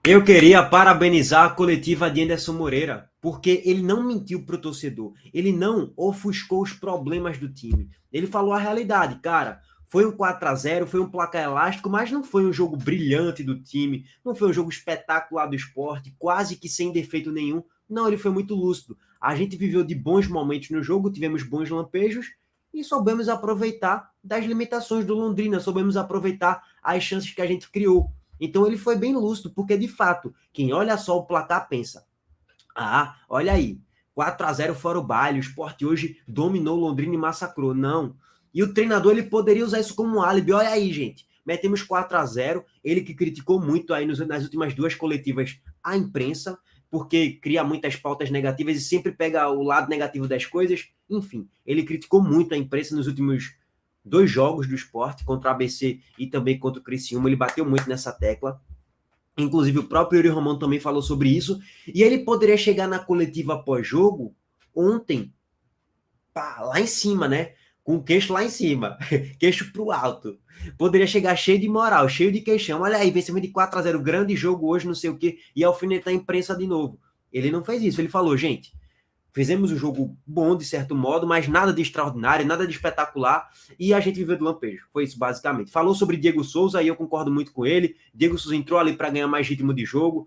Eu queria parabenizar a coletiva de Anderson Moreira, porque ele não mentiu para o torcedor, ele não ofuscou os problemas do time. Ele falou a realidade, cara. Foi um 4-0, foi um placar elástico, mas não foi um jogo brilhante do time, não foi um jogo espetacular do esporte, quase que sem defeito nenhum. Não, ele foi muito lúcido. A gente viveu de bons momentos no jogo, tivemos bons lampejos e soubemos aproveitar das limitações do Londrina, soubemos aproveitar as chances que a gente criou. Então ele foi bem lúcido, porque de fato, quem olha só o placar pensa: ah, olha aí, 4-0 fora o baile, o Sport hoje dominou Londrina e massacrou. Não. E o treinador ele poderia usar isso como um álibi. Olha aí, gente, metemos 4-0. Ele que criticou muito aí nas últimas duas coletivas a imprensa, porque cria muitas pautas negativas e sempre pega o lado negativo das coisas. Enfim, ele criticou muito a imprensa nos últimos dois jogos do Sport, contra o ABC e também contra o Criciúma. Ele bateu muito nessa tecla. Inclusive, o próprio Yuri Romão também falou sobre isso. E ele poderia chegar na coletiva pós-jogo ontem, pá, lá em cima, né? Com o queixo lá em cima, queixo pro alto. Poderia chegar cheio de moral, cheio de queixão. Olha aí, vencimento de 4-0, grande jogo hoje, não sei o quê, e alfinetar a imprensa de novo. Ele não fez isso. Ele falou: gente, fizemos um jogo bom, de certo modo, mas nada de extraordinário, nada de espetacular, e a gente viveu do lampejo. Foi isso, basicamente. Falou sobre Diego Souza, e eu concordo muito com ele. Diego Souza entrou ali para ganhar mais ritmo de jogo.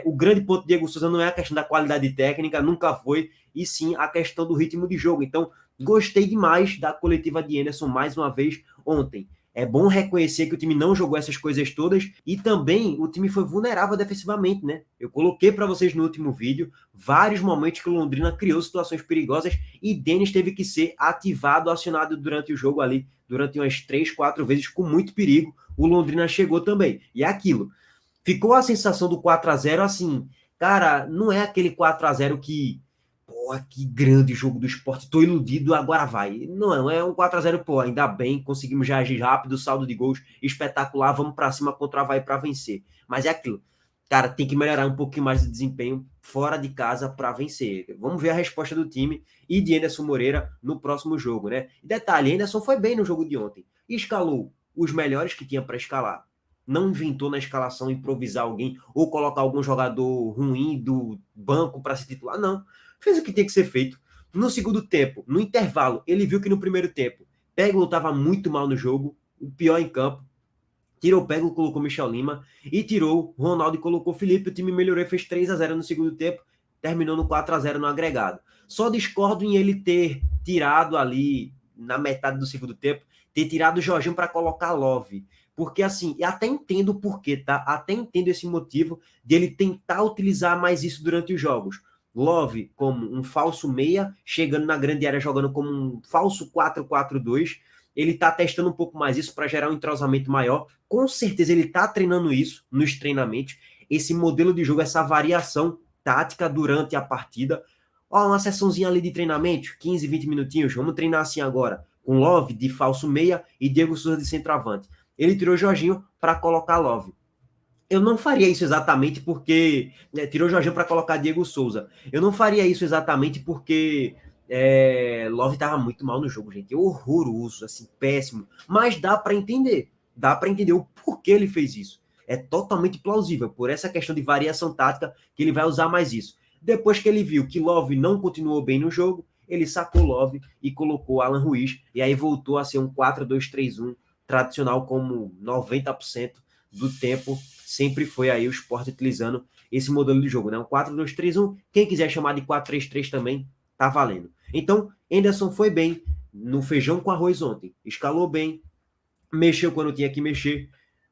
O grande ponto de Diego Souza não é a questão da qualidade técnica, nunca foi, e sim a questão do ritmo de jogo. Então, gostei demais da coletiva de Anderson mais uma vez ontem. É bom reconhecer que o time não jogou essas coisas todas e também o time foi vulnerável defensivamente, né? Eu coloquei para vocês no último vídeo vários momentos que o Londrina criou situações perigosas e Denis teve que ser ativado, acionado durante o jogo ali, durante umas 3, 4 vezes, com muito perigo. O Londrina chegou também. E é aquilo. Ficou a sensação do 4-0 assim, cara, não é aquele 4-0 que, pô, que grande jogo do esporte, tô iludido, agora vai. Não, é um 4-0, pô, ainda bem, conseguimos já agir rápido, saldo de gols espetacular, vamos para cima contra o Avaí para vencer. Mas é aquilo, cara, tem que melhorar um pouquinho mais de desempenho fora de casa para vencer. Vamos ver a resposta do time e de Anderson Moreira no próximo jogo, né? E detalhe, Anderson foi bem no jogo de ontem, escalou os melhores que tinha para escalar, não inventou na escalação improvisar alguém ou colocar algum jogador ruim do banco para se titular, não. Fez o que tinha que ser feito. No segundo tempo, no intervalo, ele viu que no primeiro tempo, Peglo estava muito mal no jogo, o pior em campo. Tirou o Peglo, colocou Michel Lima e tirou Ronaldo e colocou Felipe. O time melhorou e fez 3-0 no segundo tempo, terminou no 4-0 no agregado. Só discordo em ele ter tirado ali na metade do segundo tempo, ter tirado o Jorginho para colocar Love. Porque assim, e até entendo o porquê, tá? Até entendo esse motivo de ele tentar utilizar mais isso durante os jogos. Love como um falso meia, chegando na grande área jogando como um falso 4-4-2. Ele tá testando um pouco mais isso para gerar um entrosamento maior. Com certeza ele tá treinando isso nos treinamentos, esse modelo de jogo, essa variação tática durante a partida. Ó, uma sessãozinha ali de treinamento, 15, 20 minutinhos, vamos treinar assim agora, com Love de falso meia e Diego Souza de centroavante. Ele tirou o Jorginho para colocar Love. Eu não faria isso exatamente porque tirou o Jorginho para colocar Diego Souza. Eu não faria isso exatamente porque Love estava muito mal no jogo, gente. Horroroso, assim, péssimo. Mas dá para entender. Dá para entender o porquê ele fez isso. É totalmente plausível, por essa questão de variação tática, que ele vai usar mais isso. Depois que ele viu que Love não continuou bem no jogo, ele sacou Love e colocou Alan Ruiz. E aí voltou a ser um 4-2-3-1 tradicional, como 90% do tempo sempre foi aí o Sport utilizando esse modelo de jogo, né? Um 4-2-3-1. Quem quiser chamar de 4-3-3 também, tá valendo. Então, Henderson foi bem no feijão com arroz ontem. Escalou bem, mexeu quando tinha que mexer.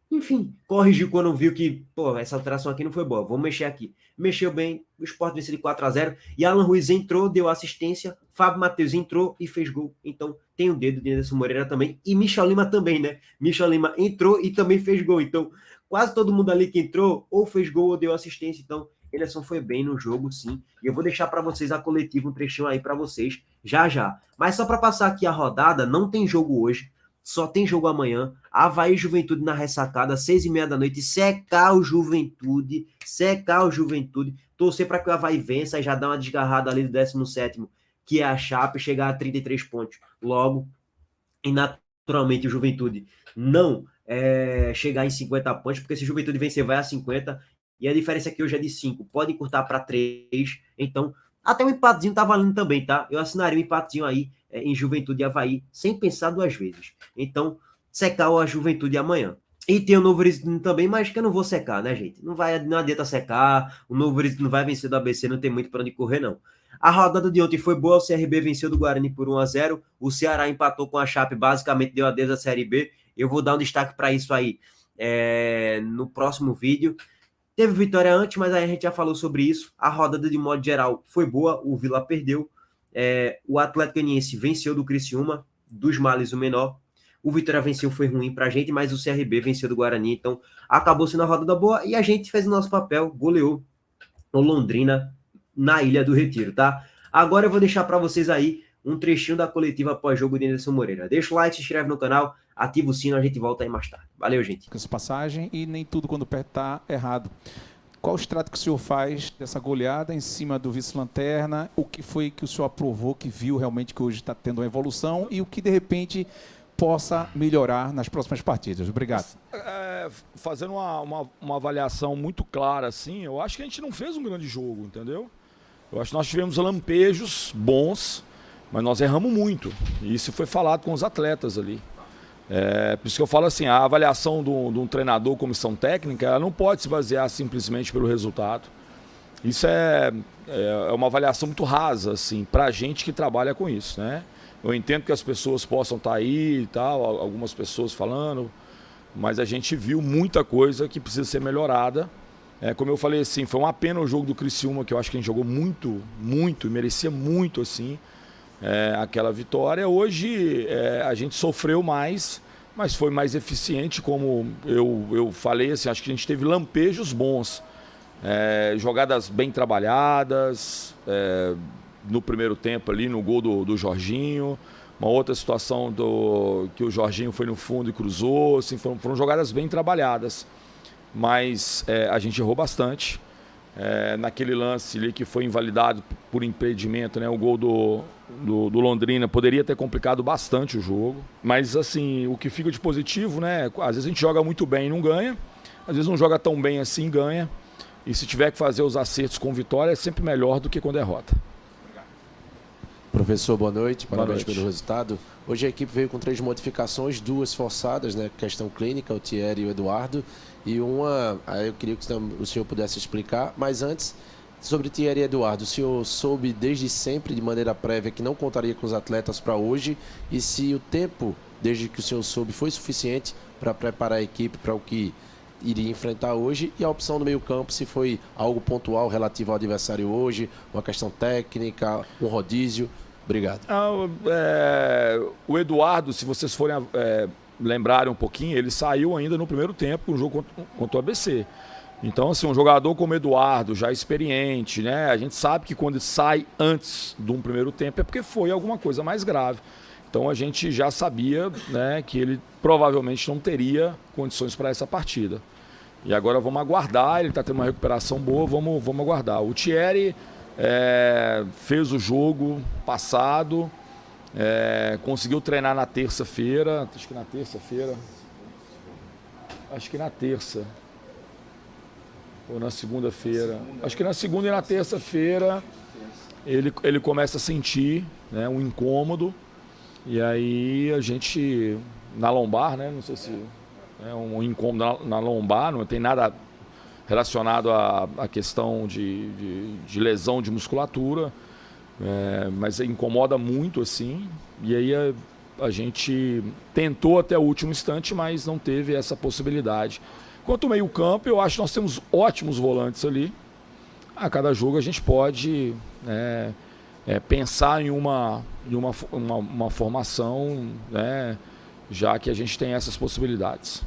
Enfim, corrigiu quando viu que, pô, essa alteração aqui não foi boa, vamos mexer aqui. Mexeu bem, o Sport venceu de 4-0 e Alan Ruiz entrou, deu assistência, Fábio Matheus entrou e fez gol. Então, tem o dedo de Anderson Moreira também e Michel Lima também, né? Michel Lima entrou e também fez gol. Então, quase todo mundo ali que entrou ou fez gol ou deu assistência. Então, Anderson foi bem no jogo, sim. E eu vou deixar para vocês a coletiva, um trechinho aí para vocês, já já. Mas só para passar aqui a rodada, não tem jogo hoje, só tem jogo amanhã. Avaí Juventude na ressacada, 6h30 da noite. Secar o Juventude. Secar o Juventude. Torcer para que o Avaí vença e já dar uma desgarrada ali do 17º, que é a Chape, chegar a 33 pontos logo. E naturalmente o Juventude não chegar em 50 pontos, porque se o Juventude vencer vai a 50 e a diferença aqui hoje é de 5, pode encurtar para 3, então até um empatezinho tá valendo também, tá? Eu assinaria um empatezinho aí em Juventude e Avaí, sem pensar duas vezes. Então, secar a Juventude amanhã. E tem o Novo Horizontino também, mas que eu não vou secar, né, gente? Não adianta secar, o Novo Horizontino não vai vencer do ABC, não tem muito para onde correr, não. A rodada de ontem foi boa, o CRB venceu do Guarani por 1-0, o Ceará empatou com a Chape, basicamente deu adeus à Série B. Eu vou dar um destaque para isso aí no próximo vídeo. Teve vitória antes, mas aí a gente já falou sobre isso. A rodada, de modo geral, foi boa, o Vila perdeu. O Atlético Goianiense venceu do Criciúma, dos males o menor. O Vitória venceu, foi ruim pra gente, mas o CRB venceu do Guarani, então acabou sendo a rodada boa e a gente fez o nosso papel, goleou o Londrina na Ilha do Retiro, tá? Agora eu vou deixar para vocês aí um trechinho da coletiva pós-jogo de Anderson Moreira. Deixa o like, se inscreve no canal, ativa o sino, a gente volta aí mais tarde. Valeu, gente. Essa passagem e nem tudo quando perto tá errado. Qual o extrato que o senhor faz dessa goleada em cima do vice-lanterna? O que foi que o senhor aprovou, que viu realmente que hoje está tendo uma evolução e o que de repente possa melhorar nas próximas partidas? Obrigado. Fazendo uma avaliação muito clara, assim, eu acho que a gente não fez um grande jogo, entendeu? Eu acho que nós tivemos lampejos bons, mas nós erramos muito. E isso foi falado com os atletas ali. Por isso que eu falo assim, a avaliação de um treinador, comissão técnica, ela não pode se basear simplesmente pelo resultado. Isso é uma avaliação muito rasa, assim, para a gente que trabalha com isso, né? Eu entendo que as pessoas possam estar aí e tal, algumas pessoas falando, mas a gente viu muita coisa que precisa ser melhorada. Como eu falei assim, foi uma pena o jogo do Criciúma, que eu acho que a gente jogou muito, muito, e merecia muito, assim, aquela vitória. Hoje a gente sofreu mais, mas foi mais eficiente, como eu falei, assim, acho que a gente teve lampejos bons, jogadas bem trabalhadas, no primeiro tempo ali, no gol do Jorginho, uma outra situação que o Jorginho foi no fundo e cruzou, assim, foram jogadas bem trabalhadas, mas a gente errou bastante. Naquele lance ali que foi invalidado por impedimento, né, o gol do Londrina poderia ter complicado bastante o jogo, mas assim, o que fica de positivo, né, às vezes a gente joga muito bem e não ganha, às vezes não joga tão bem assim e ganha, e se tiver que fazer os acertos com vitória é sempre melhor do que com derrota. Professor, boa noite, parabéns pelo resultado. Hoje a equipe veio com 3 modificações, 2 forçadas, né? Questão clínica, o Thierry e o Eduardo, e uma, aí eu queria que o senhor pudesse explicar, mas antes, sobre Thierry e Eduardo, o senhor soube desde sempre, de maneira prévia, que não contaria com os atletas para hoje, e se o tempo, desde que o senhor soube, foi suficiente para preparar a equipe para o que iria enfrentar hoje, e a opção do meio-campo, se foi algo pontual relativo ao adversário hoje, uma questão técnica, um rodízio. Obrigado. O Eduardo, se vocês forem lembrarem um pouquinho, ele saiu ainda no primeiro tempo no jogo contra o ABC. Então, assim, um jogador como Eduardo, já experiente, né? A gente sabe que quando sai antes de um primeiro tempo é porque foi alguma coisa mais grave. Então a gente já sabia, né, que ele provavelmente não teria condições para essa partida. E agora vamos aguardar, ele está tendo uma recuperação boa, vamos aguardar. O Thierry fez o jogo passado, conseguiu treinar na terça-feira, acho que na terça, ou na segunda-feira, acho que na segunda e na terça-feira ele começa a sentir, né, um incômodo, e aí a gente, na lombar, né, não sei se é um incômodo na lombar, não tem nada relacionado à questão de lesão de musculatura, mas incomoda muito, assim, e aí a gente tentou até o último instante, mas não teve essa possibilidade. Quanto ao meio-campo, eu acho que nós temos ótimos volantes ali. A cada jogo a gente pode pensar em uma formação, né, já que a gente tem essas possibilidades.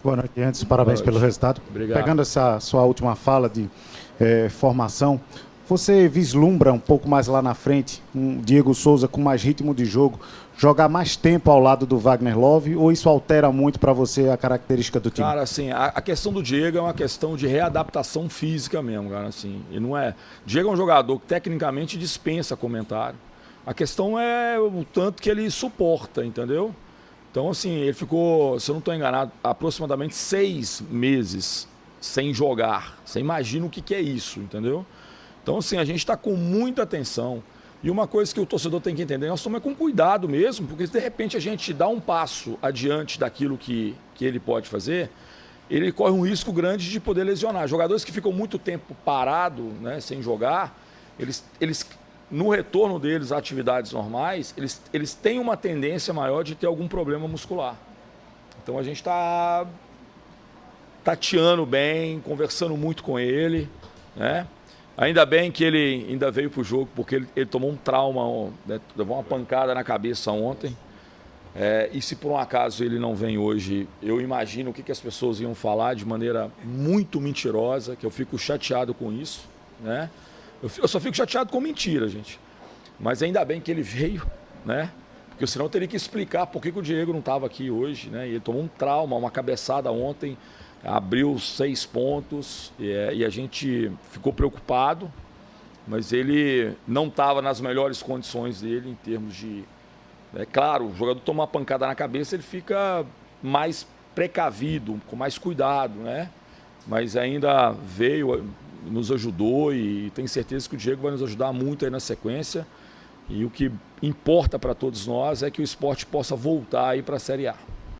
Boa noite, antes, parabéns pelo resultado. Obrigado. Pegando essa sua última fala de formação, você vislumbra um pouco mais lá na frente um Diego Souza com mais ritmo de jogo, jogar mais tempo ao lado do Wagner Love, ou isso altera muito para você a característica do time? Cara, assim, a questão do Diego é uma questão de readaptação física mesmo, cara, assim. E não é... Diego é um jogador que tecnicamente dispensa comentário. A questão é o tanto que ele suporta, entendeu? Então, assim, ele ficou, se eu não estou enganado, aproximadamente 6 meses sem jogar. Você imagina o que é isso, entendeu? Então, assim, a gente está com muita atenção. E uma coisa que o torcedor tem que entender, nós estamos com cuidado mesmo, porque se de repente a gente dá um passo adiante daquilo que ele pode fazer, ele corre um risco grande de poder lesionar. Jogadores que ficam muito tempo parado, né, sem jogar, eles no retorno deles a atividades normais, eles têm uma tendência maior de ter algum problema muscular. Então a gente está tateando bem, conversando muito com ele, né? Ainda bem que ele ainda veio para o jogo, porque ele tomou um trauma, né? Levou uma pancada na cabeça ontem. E se por um acaso ele não vem hoje, eu imagino o que as pessoas iam falar de maneira muito mentirosa, que eu fico chateado com isso, né? Eu só fico chateado com mentira, gente. Mas ainda bem que ele veio, né? Porque senão eu teria que explicar por que o Diego não estava aqui hoje, né? E ele tomou um trauma, uma cabeçada ontem, abriu 6 pontos e a gente ficou preocupado, mas ele não estava nas melhores condições dele em termos de... É claro, o jogador toma uma pancada na cabeça, ele fica mais precavido, com mais cuidado, né? Mas ainda veio, nos ajudou e tenho certeza que o Diego vai nos ajudar muito aí na sequência. E o que importa para todos nós é que o esporte possa voltar aí para a Série A.